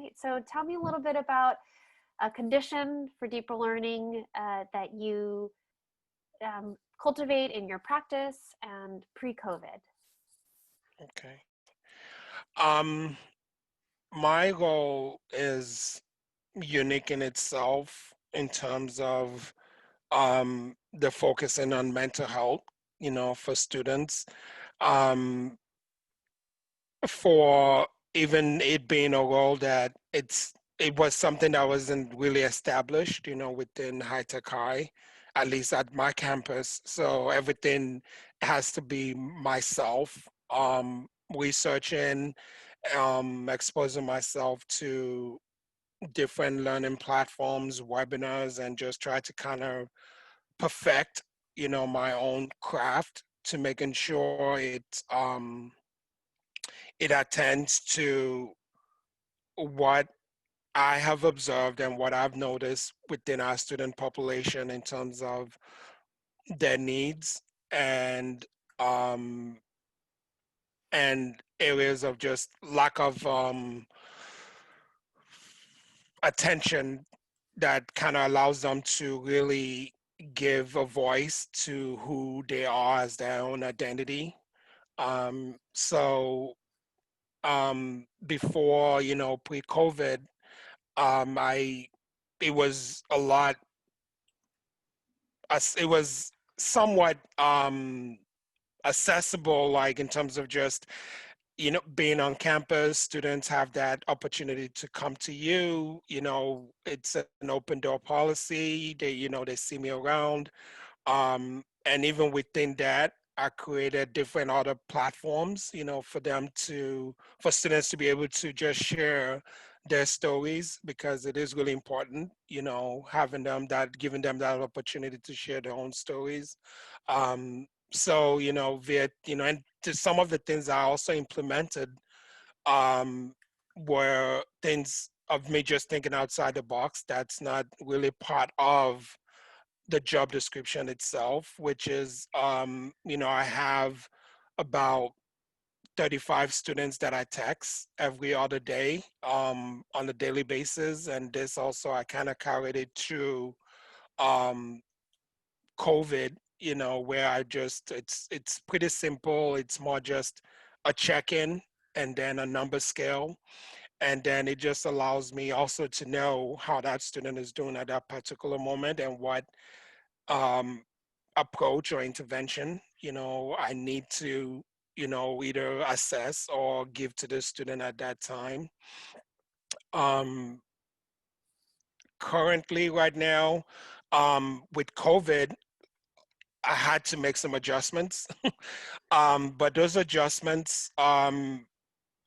great. So tell me a little bit about a condition for deeper learning that you cultivate in your practice and pre-COVID. Okay. Um, my role is unique in itself in terms of the focusing on mental health, for students. Um, for even it being a role that it was something that wasn't really established, within high tech high, at least at my campus. So everything has to be myself, researching, exposing myself to different learning platforms, webinars, and just try to kind of perfect, my own craft to making sure it attends to what I have observed and what I've noticed within our student population in terms of their needs and um, and areas of just lack of attention that kind of allows them to really give a voice to who they are as their own identity. So before, pre-COVID, I it was a lot. It was somewhat accessible, like in terms of just being on campus. Students have that opportunity to come to you. It's an open door policy. They see me around. And even within that, I created different other platforms, for students to be able to just share their stories because it is really important, giving them that opportunity to share their own stories. So, and to some of the things I also implemented um, were things of me just thinking outside the box that's not really part of the job description itself, which is, I have about 35 students that I text every other day on a daily basis. And this also, I kind of carried it through um, COVID, where it's pretty simple. It's more just a check-in and then a number scale. And then it just allows me also to know how that student is doing at that particular moment and what um, approach or intervention, I need to, either assess or give to the student at that time. Um, Currently, right now, with COVID, I had to make some adjustments. But those adjustments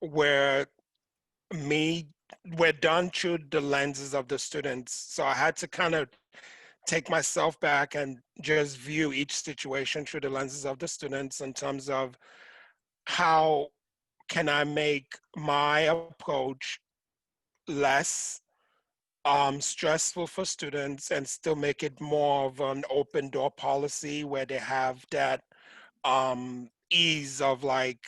were me were done through the lenses of the students. So I had to kind of take myself back and just view each situation through the lenses of the students in terms of how can I make my approach less stressful for students and still make it more of an open door policy where they have that ease of like,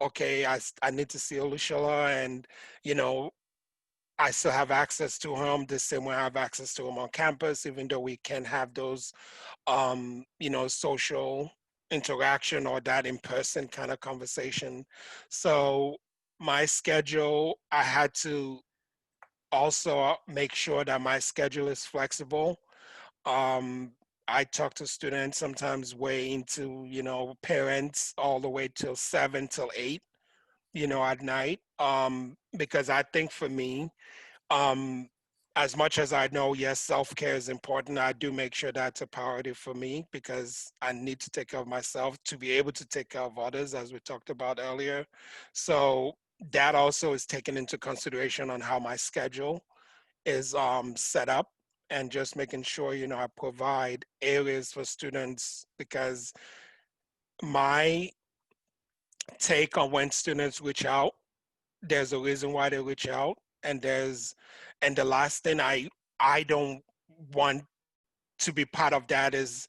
okay, I need to see Olusola and, you know, I still have access to him the same way I have access to him on campus, even though we can have those social interaction or that in-person kind of conversation. So my schedule, I had to also make sure that my schedule is flexible. Um, I talk to students sometimes way into, parents all the way till 7 till 8, at night. Because I think for me, um, as much as I know, yes, self-care is important, I do make sure that's a priority for me because I need to take care of myself to be able to take care of others, as we talked about earlier. So that also is taken into consideration on how my schedule is set up and just making sure, I provide areas for students because my take on when students reach out, there's a reason why they reach out, and the last thing I don't want to be part of that is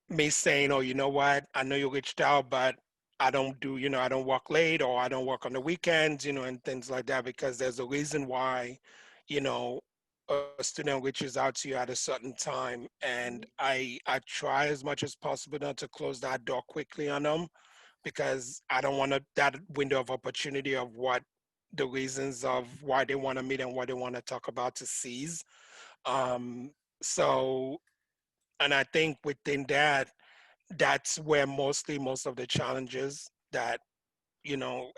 me saying, oh, you know what, I know you reached out, but I don't do, I don't work late or I don't work on the weekends, and things like that, because there's a reason why, you know, a student reaches out to you at a certain time. And Mhm. I try as much as possible not to close that door quickly on them, because I don't want that window of opportunity of what the reasons of why they want to meet and what they want to talk about to seize. Um, so, and I think within that, that's where mostly most of the challenges that,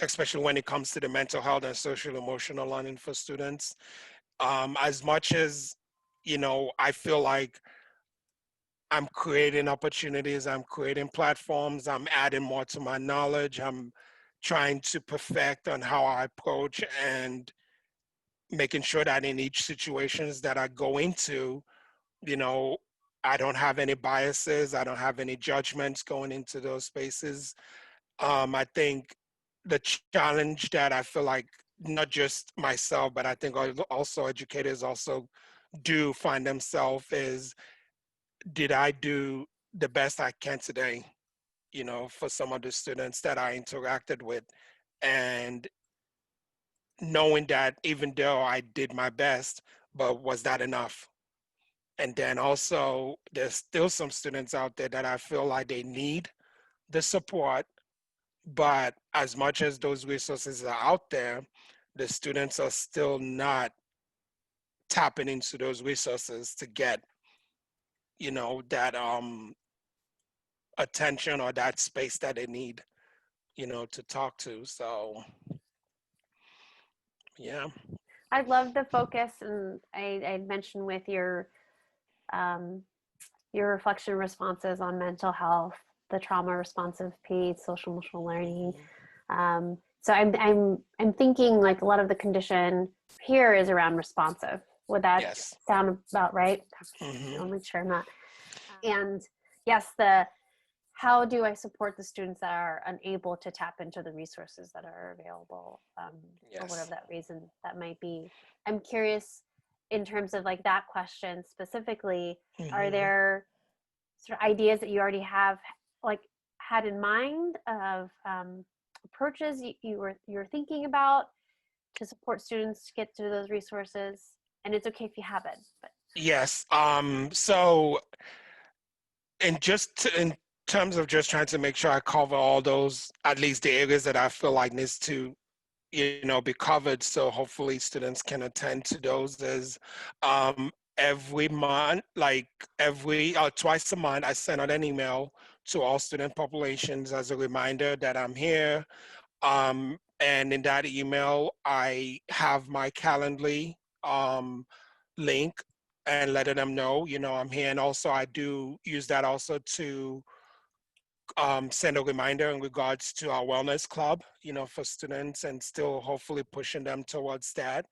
especially when it comes to the mental health and social emotional learning for students, as much as, I feel like I'm creating opportunities, I'm creating platforms, I'm adding more to my knowledge, I'm trying to perfect on how I approach and making sure that in each situations that I go into, you know, I don't have any biases, I don't have any judgments going into those spaces. I think the challenge that I feel like not just myself, but I think also educators also do find themselves is, did I do the best I can today, for some of the students that I interacted with? And knowing that even though I did my best, but was that enough? And then also, there's still some students out there that I feel like they need the support, but as much as those resources are out there, the students are still not tapping into those resources to get, that attention or that space that they need, to talk to. So yeah. I love the focus, and I mentioned with um, your reflection responses on mental health, the trauma responsive piece, social emotional learning. Mhm. So I'm thinking like a lot of the condition here is around responsive. Would that Yes. sound about right? Hmm. I'll make sure I'm not. And yes, the how do I support the students that are unable to tap into the resources that are available, for whatever Yes. that reason that might be? I'm curious in terms of like that question specifically, are Hmm. there sort of ideas that you already have like had in mind of approaches you're thinking about to support students to get to those resources? And it's okay if you haven't, but Yes. So, in terms of just trying to make sure I cover all those, at least the areas that I feel like needs to, be covered, so hopefully students can attend to those, is every month, like every twice a month, I send out an email to all student populations as a reminder that I'm here. And in that email, I have my Calendly um, link, and letting them know, I'm here. And also, I do use that also to send a reminder in regards to our wellness club, for students, and still hopefully pushing them towards that.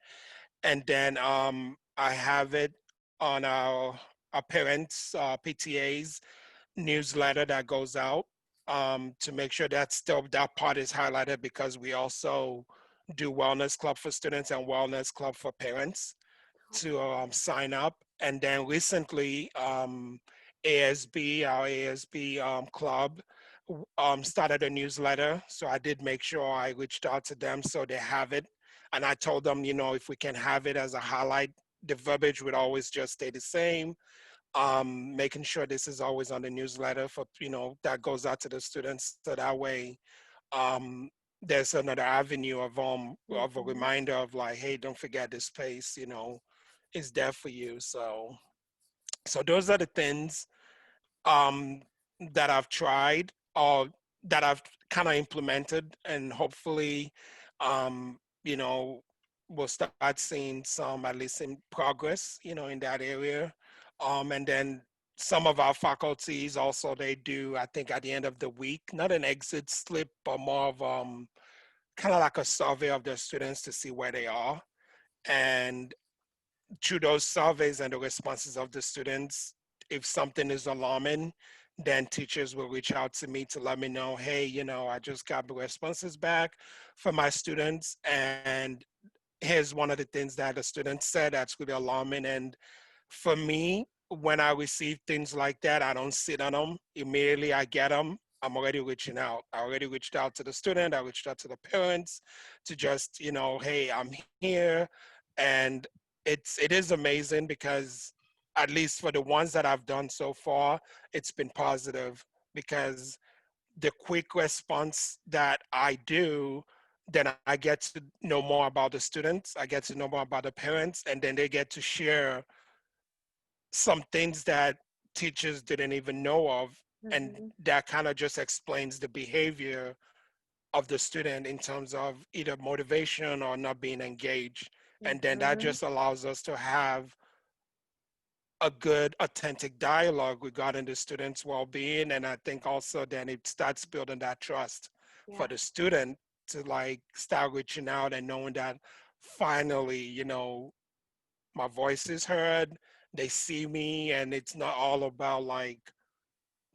And then I have it on our parents, PTA's newsletter that goes out, to make sure that still that part is highlighted, because we also do wellness club for students and wellness club for parents to sign up. And then recently, our ASB club started a newsletter. So I did make sure I reached out to them so they have it. And I told them, if we can have it as a highlight, the verbiage would always just stay the same. Making sure this is always on the newsletter for, that goes out to the students. So that way, um, there's another avenue of a mhm. reminder of like, hey, don't forget this space, is there for you. So those are the things um, that I've tried, or that I've kind of implemented, and hopefully, um, you know, we'll start seeing some, at least in progress, in that area. And then some of our faculties also, they do, I think at the end of the week, not an exit slip, but more of kind of like a survey of their students to see where they are. And through those surveys and the responses of the students, if something is alarming, then teachers will reach out to me to let me know, hey, I just got the responses back from my students. And here's one of the things that the students said that's really alarming. And for me, when I receive things like that, I don't sit on them. Immediately I get them. I'm already reaching out. I already reached out to the student. I reached out to the parents to just, hey, I'm here. And it is amazing because at least for the ones that I've done so far, it's been positive because the quick response that I do, then I get to know more about the students. I get to know more about the parents, and then they get to share some things that teachers didn't even know of. And Mm-hmm. that kind of just explains the behavior of the student in terms of either motivation or not being engaged. And then that Mm-hmm. just allows us to have a good, authentic dialogue regarding the student's well-being. And I think also then it starts building that trust for Yeah. the student to like start reaching out and knowing that finally, my voice is heard, they see me, and it's not all about like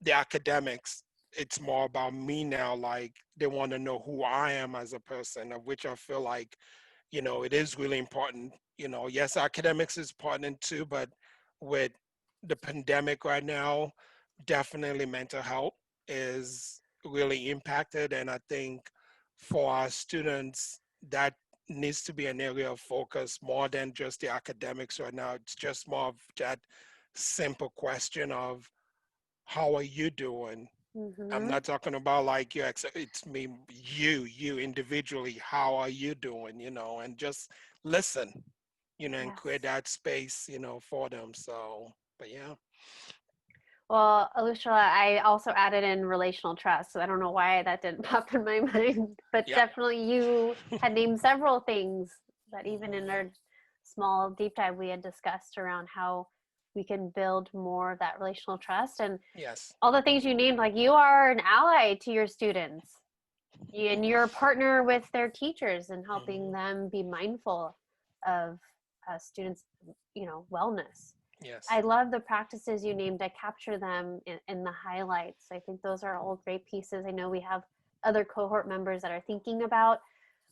the academics. It's more about me now. Like they want to know who I am as a person, of which I feel like, it is really important. Yes, academics is important too, but with the pandemic right now, definitely mental health is really impacted. And I think for our students, that needs to be an area of focus more than just the academics right now. It's just more of that simple question of how are you doing? I'm Mm-hmm. not talking about like it's me, you individually, how are you doing, and just listen, and Yes. create that space, for them. So, but yeah, Well, Olusola, I also added in relational trust, so I don't know why that didn't pop in my mind, but yeah. definitely you had named several things that even in Mhm. our small deep dive we had discussed around how we can build more of that relational trust and Yes. all the things you named, like you are an ally to your students and you're a partner with their teachers and helping Hmm. them be mindful of students, wellness. Yes. I love the practices you named. I capture them in the highlights. I think those are all great pieces. I know we have other cohort members that are thinking about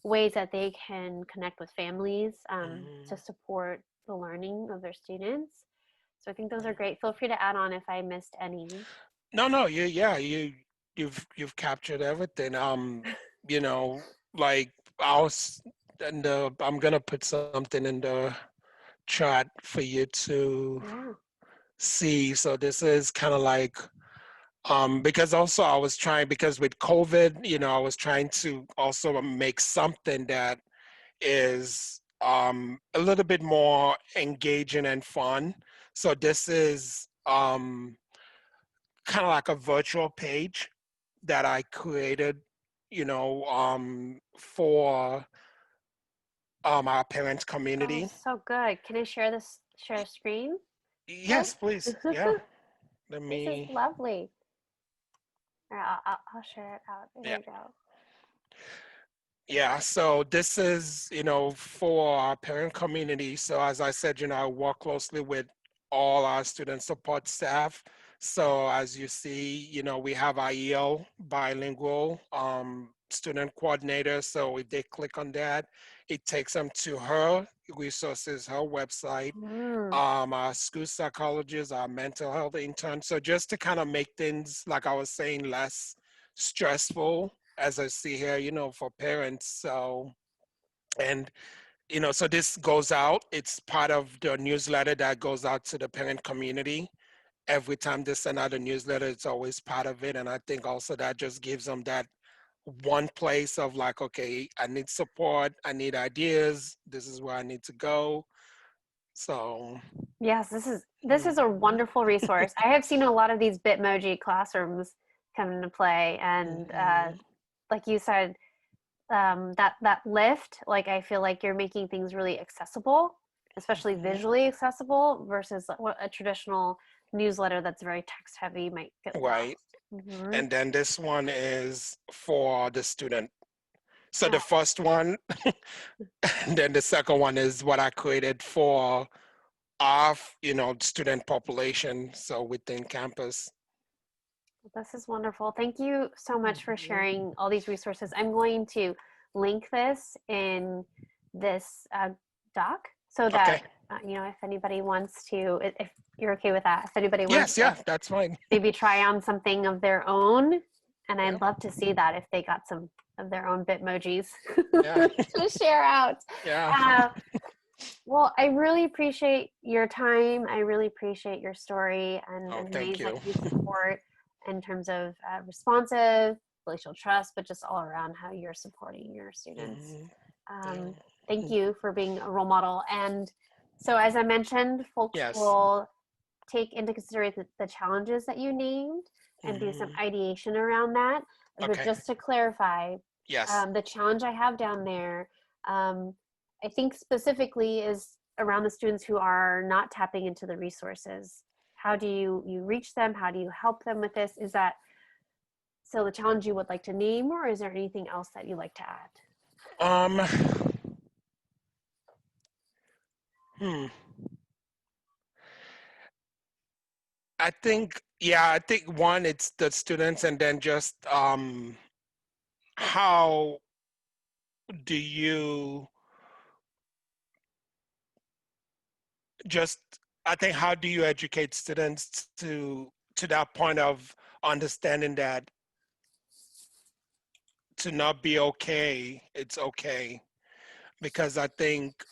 ways that they can connect with families to Hmm. support the learning of their students. So I think those are Yeah. great. Feel free to add on if I missed any. No, no, yeah, you've captured everything. You know, like I was, and I'm gonna put something in the chat for you to Yeah. see. So this is kind of like because also I was trying because with COVID, I was trying to also make something that is a little bit more engaging and fun. So this is kind of like a virtual page that I created, for our parents Oh, community. so good. Can I share this, share a screen here? Yes, please. Yeah. Let This is me. lovely. All right, I'll share it out. Here Yeah. we go. Yeah, so this is, for our parent community. So as I said, I work closely with all our student support staff. So as you see, we have our EL bilingual student coordinator. So if they click on that, it takes them to her resources, her website, Mm. our school psychologist, our mental health intern. So just to kind of make things, like I was saying, less stressful, as I see here, for parents. So, and, so this goes out. It's part of the newsletter that goes out to the parent community. Every time they send out a newsletter, it's always part of it. And I think also that just gives them that one place of like, okay, I need support, I need ideas, this is where I need to go. So, Yes, this is a mhm, wonderful resource. I have seen a lot of these Bitmoji classrooms come into play, and mhm, like you said, that lift. Like I feel like you're making things really accessible, especially mhm. visually accessible, versus what a traditional newsletter that's very text heavy might get Right. lost. Hmm. And then this one is for the student. So the Yeah, first one, and then the second one is what I created for our, student population. So within campus. this is wonderful. Thank you so much for Mhm. sharing all these resources. I'm going to link this in this doc so that Okay. if anybody wants to, if you're okay with that, if anybody wants Yes, to yeah, that's fine. maybe try on something of their own And Yeah. I'd love to see that if they got some of their own Bitmojis Yeah. to share out. Yeah. Uh, well, I really appreciate your time. I really appreciate your story Oh, and the thank ways that you. you support in terms of responsive, relational trust, but just all around how you're supporting your students. Hmm. Um, thank Yeah. you for being a role model. And so, as I mentioned, folks Yes. will take into consideration the challenges that you named and do some Hmm. ideation around that. But Okay. just to clarify, Yes. the challenge I have down there, um, I think specifically is around the students who are not tapping into the resources. How do you reach them? How do you help them with this? Is that so the challenge you would like to name, or is there anything else that you'd like to add? Um. Hmm. I think. Yeah. I think one, it's the students, and then just how do you just I think how do you educate students to that point of understanding that to not be okay, it's okay. Because I think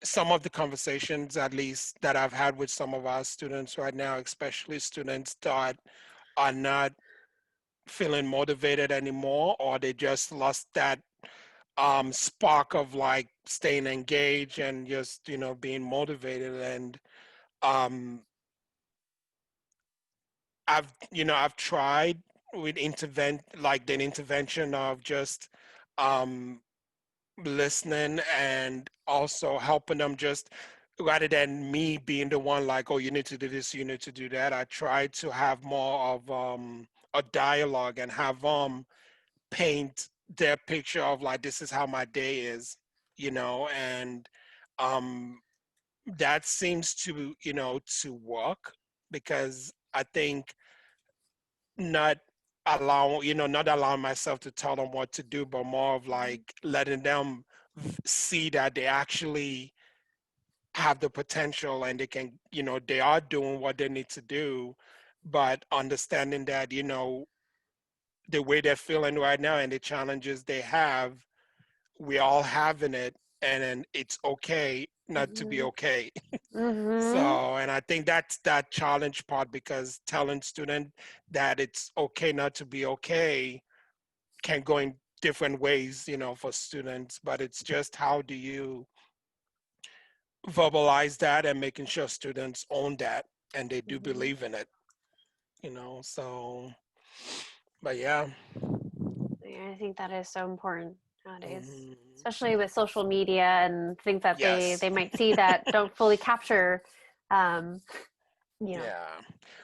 some of the conversations, at least that I've had with some of our students right now, especially students that are not feeling motivated anymore, or they just lost that spark of like staying engaged and just being motivated. And um, I've tried with like the intervention of just um, listening and also helping them, just rather than me being the one like, oh, you need to do this, you need to do that. I try to have more of a dialogue and have paint their picture of like, this is how my day is, and um that seems to work, because I think not not allowing myself to tell them what to do, but more of Mm-hmm. like letting them see that they actually have the potential, and they can, they are doing what they need to do, but understanding that, the way they're feeling right now and the challenges they have, we all having it, and then it's okay not to be okay. Mm-hmm. So, and I think that's that challenge part, because telling student that it's okay not to be okay can go in different ways, for students, but it's just how do you verbalize that and making sure students own that and they do Mm-hmm. believe in it, so, but yeah. Yeah, I think that is so important nowadays, Mhm. especially with social media and things that Yes. they might see that don't fully capture, um, you know. Yeah,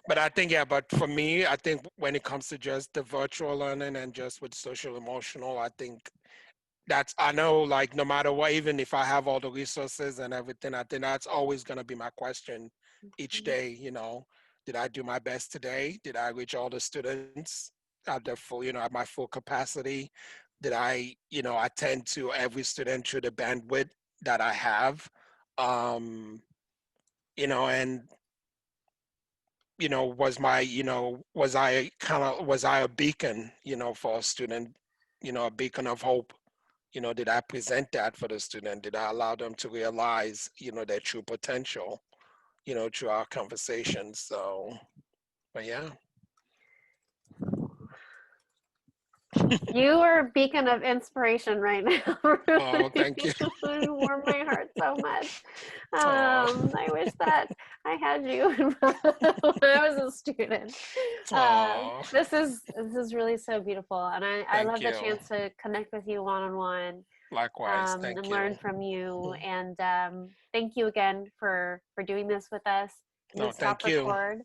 but I think, yeah, but for me, I think when it comes to just the virtual learning and just with social emotional, I think that's, I know, like, no matter what, even if I have all the resources and everything, I think that's always going to be my question each Mhm. day. Did I do my best today? Did I reach all the students at their full, at my full capacity? Did I, attend to every student through the bandwidth that I have? Um, and was I a beacon, for a student, a beacon of hope? Did I present that for the student? Did I allow them to realize, their true potential, through our conversations? So, but yeah. You are a beacon of inspiration right now. Oh, thank you. You warm my heart so much. Oh, I wish that I had you when I was a student. oh, This is really so beautiful, and I thank love the you. chance to connect with you one on one, Likewise, and thank you. learn from you. Mhm. And thank you again for doing this with us. I'm No, gonna stop thank you. record.